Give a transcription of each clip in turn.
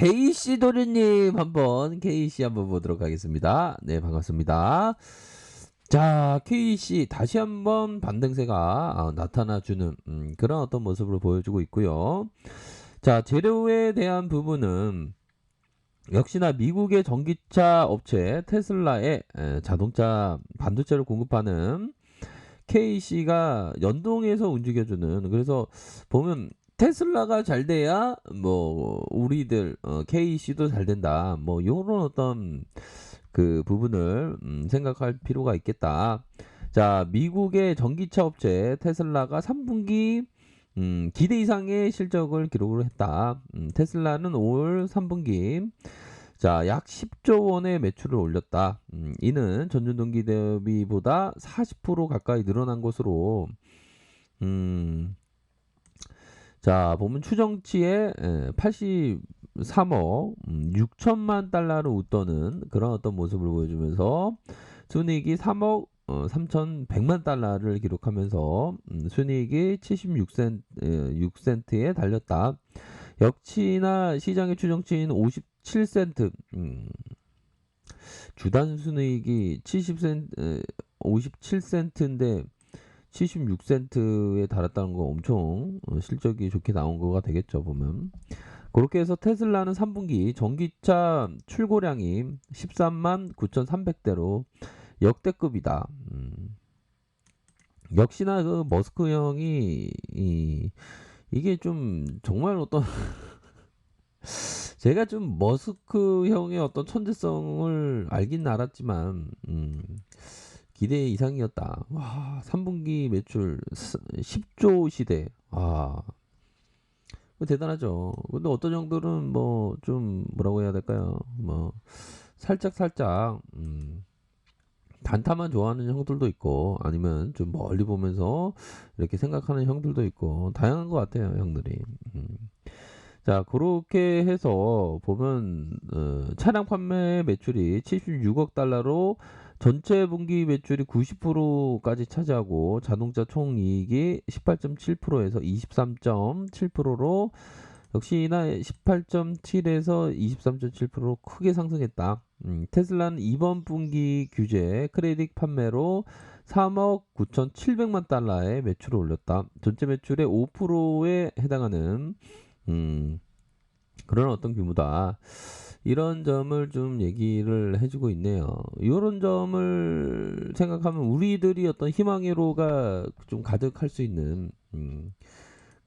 KC 도련님 KC 한번 보도록 하겠습니다. 네, 반갑습니다. 자, KC 다시 한번 반등세가 나타나주는 그런 어떤 모습을 보여주고 있고요. 자, 재료에 대한 부분은 역시나 미국의 전기차 업체 테슬라의 자동차 반도체를 공급하는 KC가 연동해서 움직여주는, 그래서 보면 테슬라가 잘 돼야 뭐 우리들 KC도 잘 된다, 뭐 요런 어떤 그 부분을 생각할 필요가 있겠다. 자, 미국의 전기차 업체 테슬라가 3분기 기대 이상의 실적을 기록을 했다. 테슬라는 올 3분기 자, 약 10조 원의 매출을 올렸다. 이는 전년 동기 대비보다 40% 가까이 늘어난 것으로, 자, 보면 추정치에 83억 6천만 달러를 웃도는 그런 어떤 모습을 보여주면서 순이익이 3억 3,100만 달러를 기록하면서 순이익이 76센트에 달렸다. 역시나 시장의 추정치인 57센트, 주단 순이익이 57센트인데 76센트에 달았다는 거 엄청 실적이 좋게 나온 거가 되겠죠, 보면. 그렇게 해서 테슬라는 3분기 전기차 출고량이 13만 9,300대로 역대급이다. 역시나 그 머스크 형이 이게 좀 정말 어떤 제가 좀 머스크 형의 어떤 천재성을 알긴 알았지만 기대 이상이었다. 와, 3분기 매출 10조 시대. 아, 대단하죠. 근데 어떤 형들은 뭐 좀 뭐라고 해야 될까요? 뭐 살짝 단타만 좋아하는 형들도 있고, 아니면 좀 멀리 보면서 이렇게 생각하는 형들도 있고, 다양한 것 같아요, 형들이. 자, 그렇게 해서 보면 차량 판매 매출이 76억 달러로 전체 분기 매출이 90%까지 차지하고, 자동차 총이익이 18.7%에서 23.7%로 역시나 18.7에서 23.7% 크게 상승했다. 테슬라는 이번 분기 규제 크레딧 판매로 3억 9,700만 달러의 매출을 올렸다. 전체 매출의 5%에 해당하는 그런 어떤 규모다. 이런 점을 좀 얘기를 해주고 있네요. 이런 점을 생각하면 우리들이 어떤 희망의로가 좀 가득할 수 있는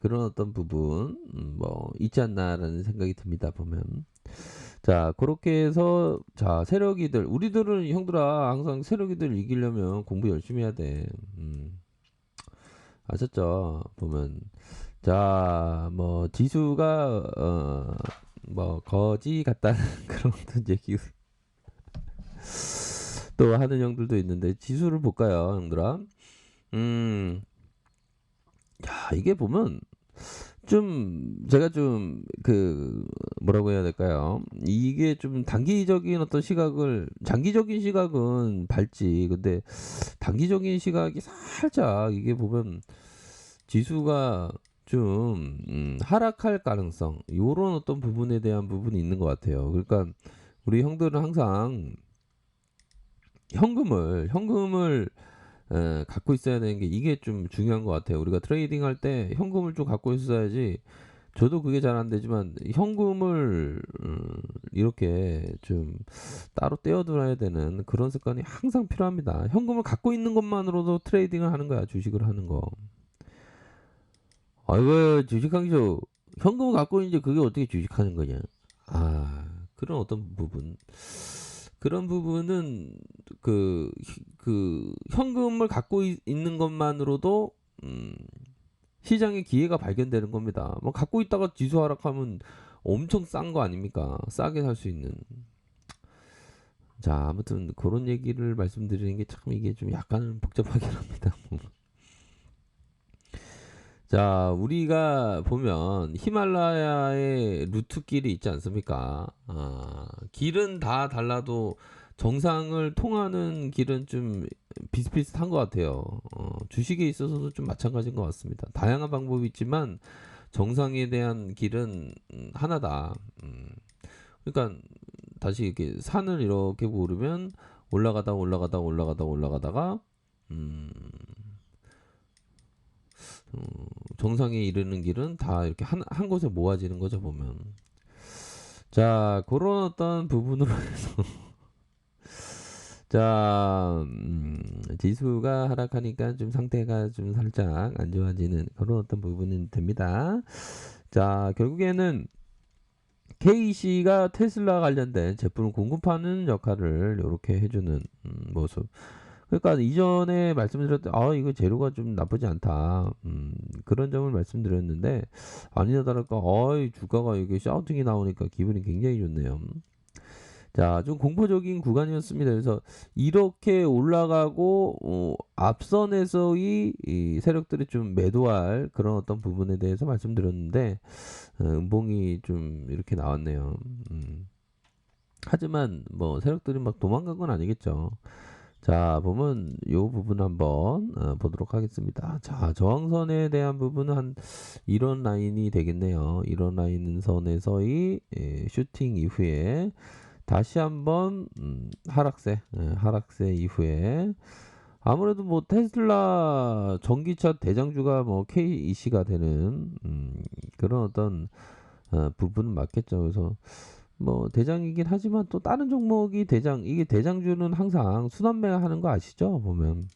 그런 어떤 부분 뭐 있지 않나라는 생각이 듭니다. 보면. 자, 그렇게 해서 자, 세력이들, 우리들은 형들아 항상 세력이들 이기려면 공부 열심히 해야 돼. 아셨죠? 보면 자, 뭐 지수가 뭐 거지 같다는 그런 어떤 얘기 또 하는 형들도 있는데, 지수를 볼까요, 형들아? 음, 야, 이게 보면 좀 제가 좀 그 뭐라고 해야 될까요? 이게 좀 단기적인 어떤 시각을, 장기적인 시각은 밝지. 근데 단기적인 시각이 살짝 이게 보면 지수가 좀 하락할 가능성, 요런 어떤 부분에 대한 부분이 있는 것 같아요. 그러니까 우리 형들은 항상 현금을 갖고 있어야 되는 게, 이게 좀 중요한 것 같아요. 우리가 트레이딩 할 때 현금을 좀 갖고 있어야지. 저도 그게 잘 안 되지만 현금을 이렇게 좀 따로 떼어둬야 되는 그런 습관이 항상 필요합니다. 현금을 갖고 있는 것만으로도 트레이딩을 하는 거야, 주식을 하는 거. 아이고, 주식하기 죠. 현금을 갖고 있는데 그게 어떻게 주식하는 거냐. 아, 그런 어떤 부분. 그런 부분은 그 현금을 갖고 있는 것만으로도 시장에 기회가 발견되는 겁니다. 뭐 갖고 있다가 지수 하락하면 엄청 싼 거 아닙니까? 싸게 살 수 있는. 자, 아무튼 그런 얘기를 말씀드리는 게 참 이게 좀 약간 복잡하긴 합니다. 자, 우리가 보면 히말라야의 루트길이 있지 않습니까? 길은 다 달라도 정상을 통하는 길은 좀 비슷비슷한 것 같아요. 주식에 있어서도 좀 마찬가지인 것 같습니다. 다양한 방법이 있지만 정상에 대한 길은 하나다. 그러니까 다시 이렇게 산을 이렇게 오르면 올라가다가 음, 정상에 이르는 길은 다 이렇게 한 곳에 모아지는 거죠, 보면. 자, 그런 어떤 부분으로 해서 자, 지수가 하락하니까 좀 상태가 좀 살짝 안 좋아지는 그런 어떤 부분이 됩니다. 자, 결국에는 KC가 테슬라 관련된 제품을 공급하는 역할을 이렇게 해주는 모습. 그러니까 이전에 말씀드렸던 이거 재료가 좀 나쁘지 않다. 그런 점을 말씀드렸는데 아니나 다를까 주가가 이게 샤우팅이 나오니까 기분이 굉장히 좋네요. 자, 좀 공포적인 구간이었습니다. 그래서 이렇게 올라가고 앞선에서의 이 세력들이 좀 매도할 그런 어떤 부분에 대해서 말씀드렸는데 음봉이 좀 이렇게 나왔네요. 하지만 뭐 세력들이 막 도망간 건 아니겠죠. 자, 보면 요 부분 한번 보도록 하겠습니다. 자, 저항선에 대한 부분은 한 이런 라인이 되겠네요. 이런 라인 선에서의 슈팅 이후에 다시 한번 하락세 이후에 아무래도 뭐 테슬라 전기차 대장주가 뭐 KEC가 되는 그런 어떤 부분은 맞겠죠. 그래서 뭐 대장이긴 하지만 또 다른 종목이 이게 대장주는 항상 순환매하는 거 아시죠? 보면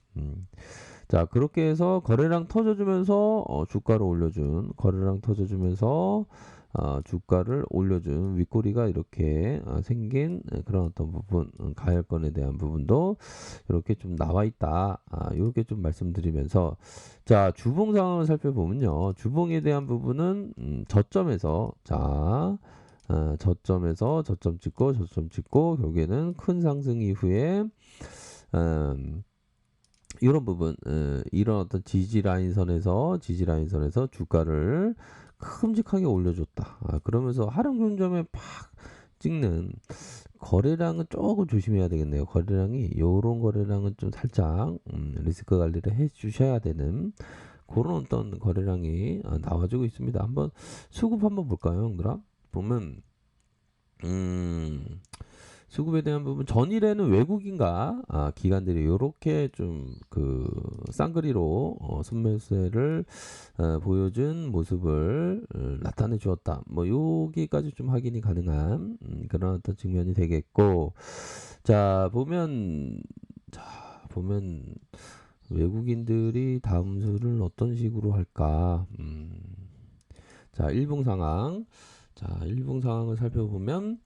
자, 그렇게 해서 거래량 터져주면서 주가를 올려준 윗꼬리가 이렇게 생긴 그런 어떤 부분, 가열권에 대한 부분도 이렇게 좀 나와 있다. 이렇게 좀 말씀드리면서 자, 주봉 상황을 살펴보면요. 주봉에 대한 부분은 저점에서 저점 찍고 결국에는 큰 상승 이후에 이런 부분, 이런 어떤 지지 라인 선에서 주가를 큼직하게 올려줬다. 그러면서 하락 종점에 팍 찍는 거래량은 조금 조심해야 되겠네요. 요런 거래량은 좀 살짝 리스크 관리를 해 주셔야 되는 그런 어떤 거래량이 나와주고 있습니다. 한번 수급 한번 볼까요, 형들아? 보면 수급에 대한 부분 전일에는 외국인과 기관들이 이렇게 좀 그 쌍그리로 순매수세를 보여준 모습을 나타내 주었다. 뭐 여기까지 좀 확인이 가능한 그런 어떤 측면이 되겠고 자 보면 외국인들이 다음 수를 어떤 식으로 할까? 자 일봉 상황을 살펴보면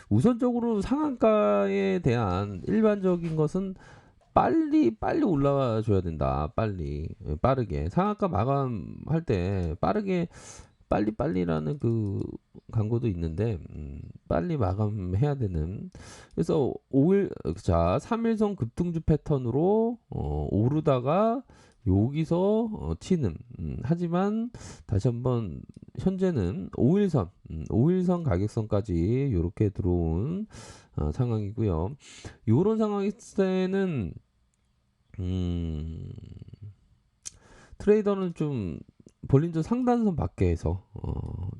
우선적으로 상한가에 대한 일반적인 것은 빨리 올라와 줘야 된다. 빠르게 상한가 마감할 때 빠르게 빨리라는 그 광고도 있는데 빨리 마감해야 되는 그래서 3일선 급등주 패턴으로 오르다가 여기서 치는 하지만 다시 한번 현재는 5일선 가격선까지 이렇게 들어온 상황이고요. 이런 상황일 때는 트레이더는 좀 볼린저 상단선 밖에서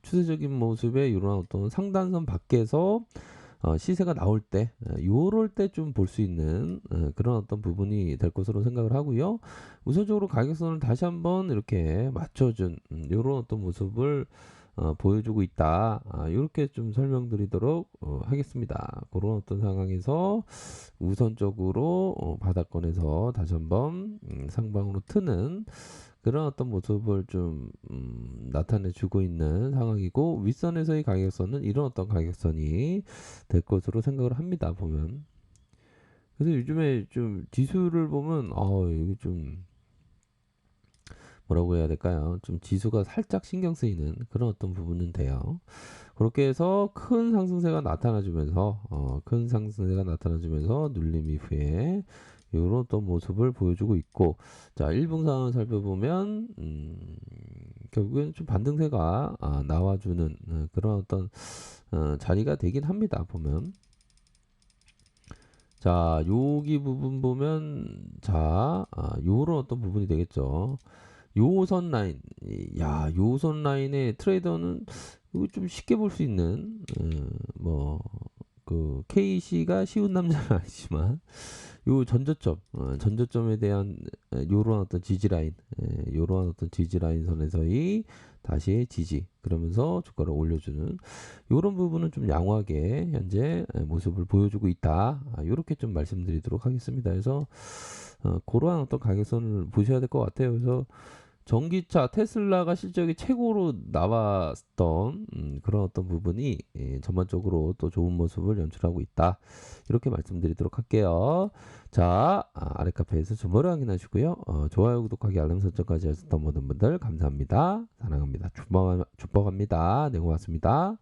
추세적인 모습의 이런 어떤 상단선 밖에서 시세가 나올 때 요럴 때 좀 볼 수 있는 그런 어떤 부분이 될 것으로 생각을 하고요. 우선적으로 가격선을 다시 한번 이렇게 맞춰준 요런 어떤 모습을 보여주고 있다. 이렇게 좀 설명드리도록 하겠습니다. 그런 어떤 상황에서 우선적으로 바닥권에서 다시 한번 상방으로 트는 그런 어떤 모습을 좀 나타내주고 있는 상황이고 윗선에서의 가격선은 이런 어떤 가격선이 될 것으로 생각을 합니다. 보면 그래서 요즘에 좀 지수를 보면 이게 좀 뭐라고 해야 될까요? 좀 지수가 살짝 신경 쓰이는 그런 어떤 부분은 돼요. 그렇게 해서 큰 상승세가 나타나주면서 눌림 이후에 이런 또 모습을 보여주고 있고 자 일봉 상황을 살펴보면 결국엔 좀 반등세가 나와주는 그런 어떤 자리가 되긴 합니다. 보면 자 여기 부분 보면 요런 어떤 부분이 되겠죠. 요선 라인의 트레이더는 이거 좀 쉽게 볼 수 있는 뭐 그 KC가 쉬운 남자는 아니지만 요 전저점에 대한 요런 어떤 지지 라인, 요런 어떤 지지 라인 선에서의 다시 지지, 그러면서 주가를 올려주는 요런 부분은 좀 양호하게 현재 모습을 보여주고 있다. 요렇게 좀 말씀드리도록 하겠습니다. 그래서 그러한 어떤 가격선을 보셔야 될 것 같아요. 그래서 전기차 테슬라가 실적이 최고로 나왔던 그런 어떤 부분이 전반적으로 또 좋은 모습을 연출하고 있다. 이렇게 말씀드리도록 할게요. 자, 아래 카페에서 주모를 확인하시고요. 좋아요, 구독하기, 알람 설정까지 하셨던 모든 분들 감사합니다. 사랑합니다. 축복합니다. 네, 고맙습니다.